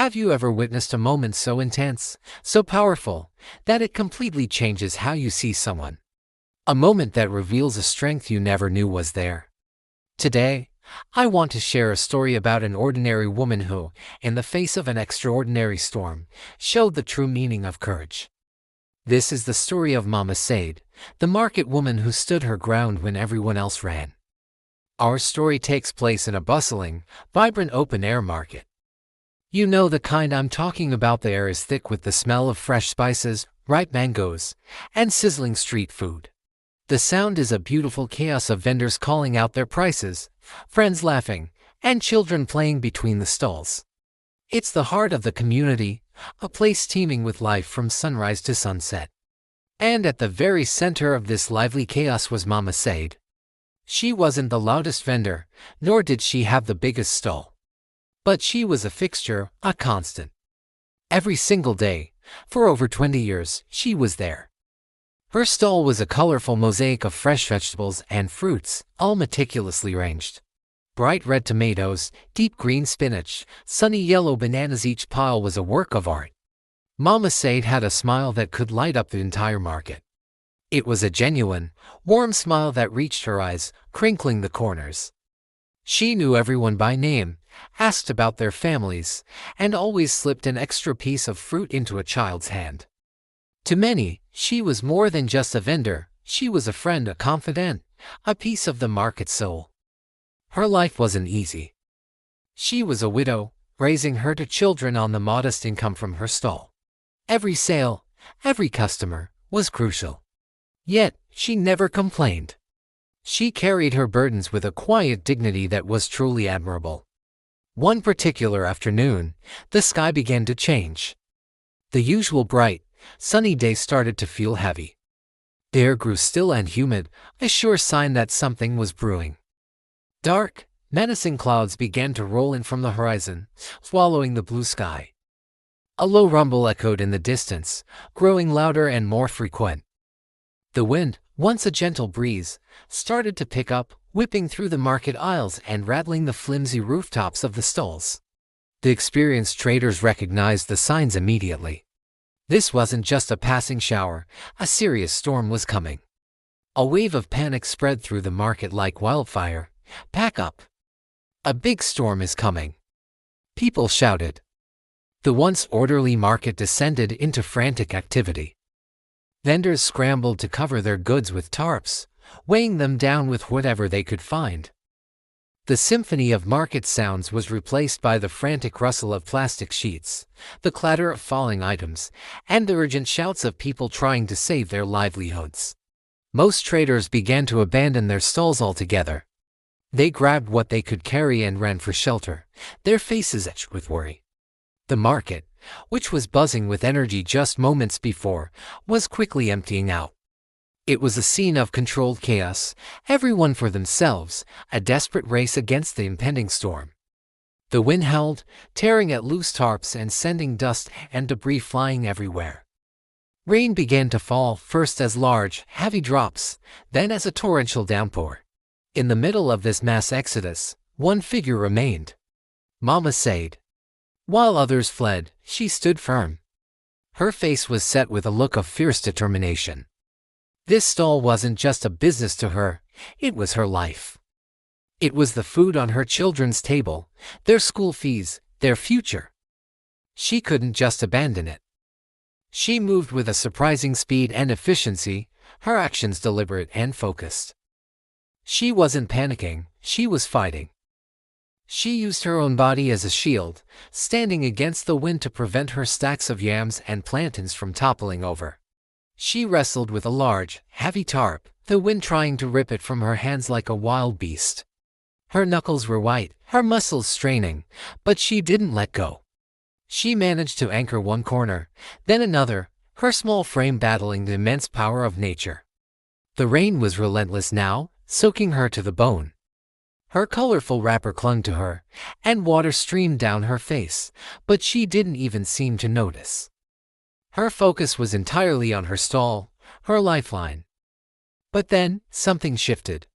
Have you ever witnessed a moment so intense, so powerful, that it completely changes how you see someone? A moment that reveals a strength you never knew was there. Today, I want to share a story about an ordinary woman who, in the face of an extraordinary storm, showed the true meaning of courage. This is the story of Mama Sade, the market woman who stood her ground when everyone else ran. Our story takes place in a bustling, vibrant open-air market. You know the kind I'm talking about. The air is thick with the smell of fresh spices, ripe mangoes, and sizzling street food. The sound is a beautiful chaos of vendors calling out their prices, friends laughing, and children playing between the stalls. It's the heart of the community, a place teeming with life from sunrise to sunset. And at the very center of this lively chaos was Mama Sade. She wasn't the loudest vendor, nor did she have the biggest stall. But she was a fixture, a constant. Every single day, for over 20 years, she was there. Her stall was a colorful mosaic of fresh vegetables and fruits, all meticulously ranged. Bright red tomatoes, deep green spinach, sunny yellow bananas. Each pile was a work of art. Mama Sade had a smile that could light up the entire market. It was a genuine, warm smile that reached her eyes, crinkling the corners. She knew everyone by name, asked about their families, and always slipped an extra piece of fruit into a child's hand. To many, she was more than just a vendor. She was a friend, a confidant, a piece of the market soul. Her life wasn't easy. She was a widow, raising her two children on the modest income from her stall. Every sale, every customer, was crucial. Yet, she never complained. She carried her burdens with a quiet dignity that was truly admirable. One particular afternoon, the sky began to change. The usual bright, sunny day started to feel heavy. The air grew still and humid, a sure sign that something was brewing. Dark, menacing clouds began to roll in from the horizon, swallowing the blue sky. A low rumble echoed in the distance, growing louder and more frequent. The wind, once a gentle breeze, started to pick up, whipping through the market aisles and rattling the flimsy rooftops of the stalls. The experienced traders recognized the signs immediately. This wasn't just a passing shower, a serious storm was coming. A wave of panic spread through the market like wildfire. "Pack up! A big storm is coming!" People shouted. The once orderly market descended into frantic activity. Vendors scrambled to cover their goods with tarps, weighing them down with whatever they could find. The symphony of market sounds was replaced by the frantic rustle of plastic sheets, the clatter of falling items, and the urgent shouts of people trying to save their livelihoods. Most traders began to abandon their stalls altogether. They grabbed what they could carry and ran for shelter, their faces etched with worry. The market, which was buzzing with energy just moments before, was quickly emptying out. It was a scene of controlled chaos, everyone for themselves, a desperate race against the impending storm. The wind howled, tearing at loose tarps and sending dust and debris flying everywhere. Rain began to fall, first as large, heavy drops, then as a torrential downpour. In the middle of this mass exodus, one figure remained: Mama Sade. While others fled, she stood firm. Her face was set with a look of fierce determination. This stall wasn't just a business to her, it was her life. It was the food on her children's table, their school fees, their future. She couldn't just abandon it. She moved with a surprising speed and efficiency, her actions deliberate and focused. She wasn't panicking, she was fighting. She used her own body as a shield, standing against the wind to prevent her stacks of yams and plantains from toppling over. She wrestled with a large, heavy tarp, the wind trying to rip it from her hands like a wild beast. Her knuckles were white, her muscles straining, but she didn't let go. She managed to anchor one corner, then another, her small frame battling the immense power of nature. The rain was relentless now, soaking her to the bone. Her colorful wrapper clung to her, and water streamed down her face, but she didn't even seem to notice. Her focus was entirely on her stall, her lifeline. But then, something shifted.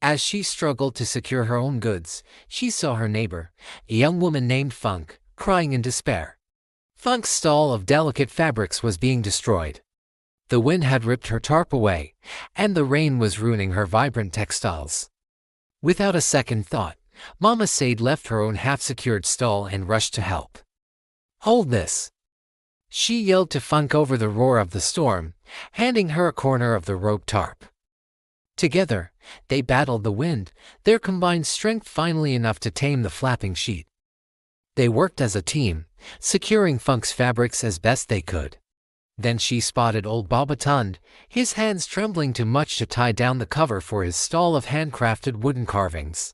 As she struggled to secure her own goods, she saw her neighbor, a young woman named Funk, crying in despair. Funk's stall of delicate fabrics was being destroyed. The wind had ripped her tarp away, and the rain was ruining her vibrant textiles. Without a second thought, Mama Sade left her own half-secured stall and rushed to help. "Hold this!" she yelled to Funk over the roar of the storm, handing her a corner of the rope tarp. Together, they battled the wind, their combined strength finally enough to tame the flapping sheet. They worked as a team, securing Funk's fabrics as best they could. Then she spotted old Baba Tund, his hands trembling too much to tie down the cover for his stall of handcrafted wooden carvings.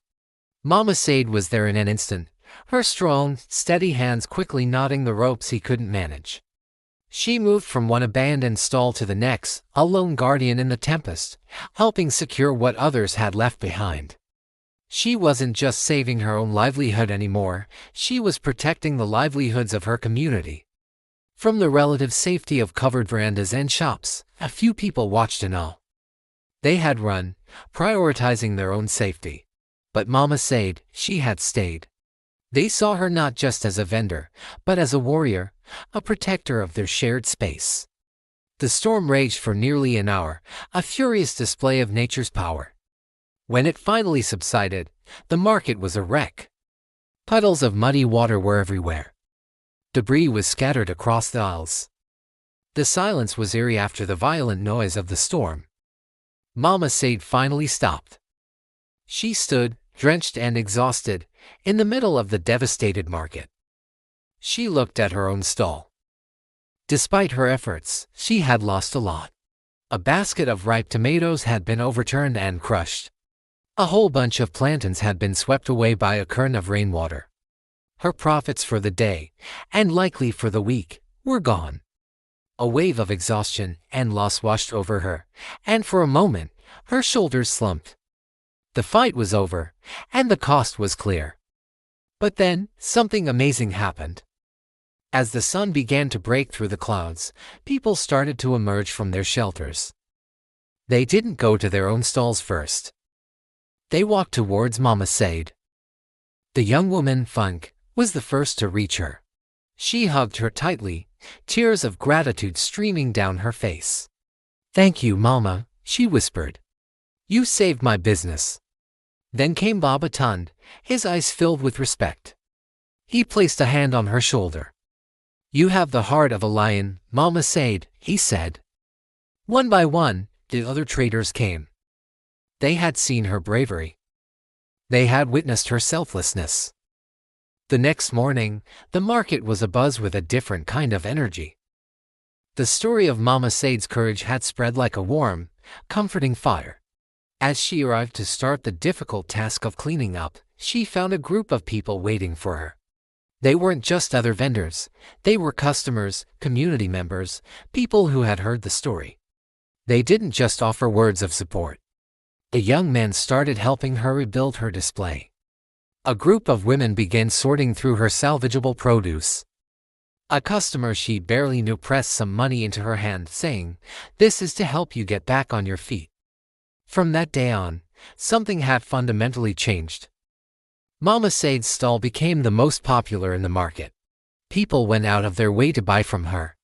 Mama Sade was there in an instant, her strong, steady hands quickly knotting the ropes he couldn't manage. She moved from one abandoned stall to the next, a lone guardian in the tempest, helping secure what others had left behind. She wasn't just saving her own livelihood anymore, she was protecting the livelihoods of her community. From the relative safety of covered verandas and shops, a few people watched in awe. They had run, prioritizing their own safety. But Mama Sade, she had stayed. They saw her not just as a vendor, but as a warrior, a protector of their shared space. The storm raged for nearly an hour, a furious display of nature's power. When it finally subsided, the market was a wreck. Puddles of muddy water were everywhere. Debris was scattered across the aisles. The silence was eerie after the violent noise of the storm. Mama Sade finally stopped. She stood, drenched and exhausted, in the middle of the devastated market. She looked at her own stall. Despite her efforts, she had lost a lot. A basket of ripe tomatoes had been overturned and crushed. A whole bunch of plantains had been swept away by a current of rainwater. Her profits for the day, and likely for the week, were gone. A wave of exhaustion and loss washed over her, and for a moment, her shoulders slumped. The fight was over, and the cost was clear. But then, something amazing happened. As the sun began to break through the clouds, people started to emerge from their shelters. They didn't go to their own stalls first. They walked towards Mama Sade. The young woman, Funk, was the first to reach her. She hugged her tightly, tears of gratitude streaming down her face. "Thank you, Mama," she whispered. "You saved my business." Then came Baba Tund, his eyes filled with respect. He placed a hand on her shoulder. "You have the heart of a lion, Mama Sade," he said. One by one, the other traders came. They had seen her bravery. They had witnessed her selflessness. The next morning, the market was abuzz with a different kind of energy. The story of Mama Sade's courage had spread like a warm, comforting fire. As she arrived to start the difficult task of cleaning up, she found a group of people waiting for her. They weren't just other vendors, they were customers, community members, people who had heard the story. They didn't just offer words of support. A young man started helping her rebuild her display. A group of women began sorting through her salvageable produce. A customer she barely knew pressed some money into her hand, saying, "This is to help you get back on your feet." From that day on, something had fundamentally changed. Mama Sade's stall became the most popular in the market. People went out of their way to buy from her.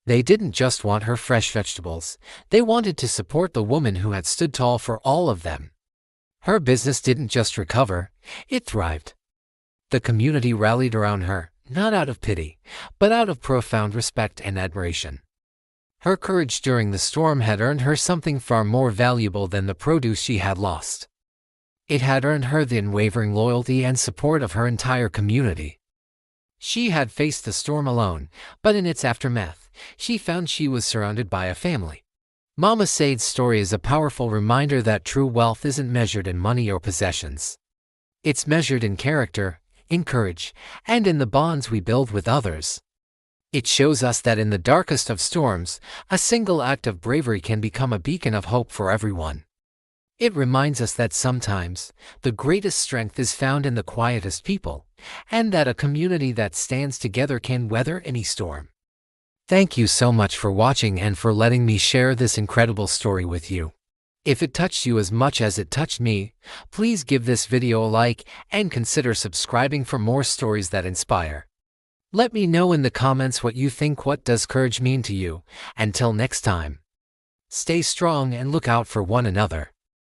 They didn't just want her fresh vegetables, they wanted to support the woman who had stood tall for all of them. Her business didn't just recover, it thrived. The community rallied around her, not out of pity, but out of profound respect and admiration. Her courage during the storm had earned her something far more valuable than the produce she had lost. It had earned her the unwavering loyalty and support of her entire community. She had faced the storm alone, but in its aftermath, she found she was surrounded by a family. Mama Sade's story is a powerful reminder that true wealth isn't measured in money or possessions. It's measured in character, in courage, and in the bonds we build with others. It shows us that in the darkest of storms, a single act of bravery can become a beacon of hope for everyone. It reminds us that sometimes, the greatest strength is found in the quietest people, and that a community that stands together can weather any storm. Thank you so much for watching and for letting me share this incredible story with you. If it touched you as much as it touched me, please give this video a like and consider subscribing for more stories that inspire. Let me know in the comments what you think. What does courage mean to you? Until next time, stay strong and look out for one another.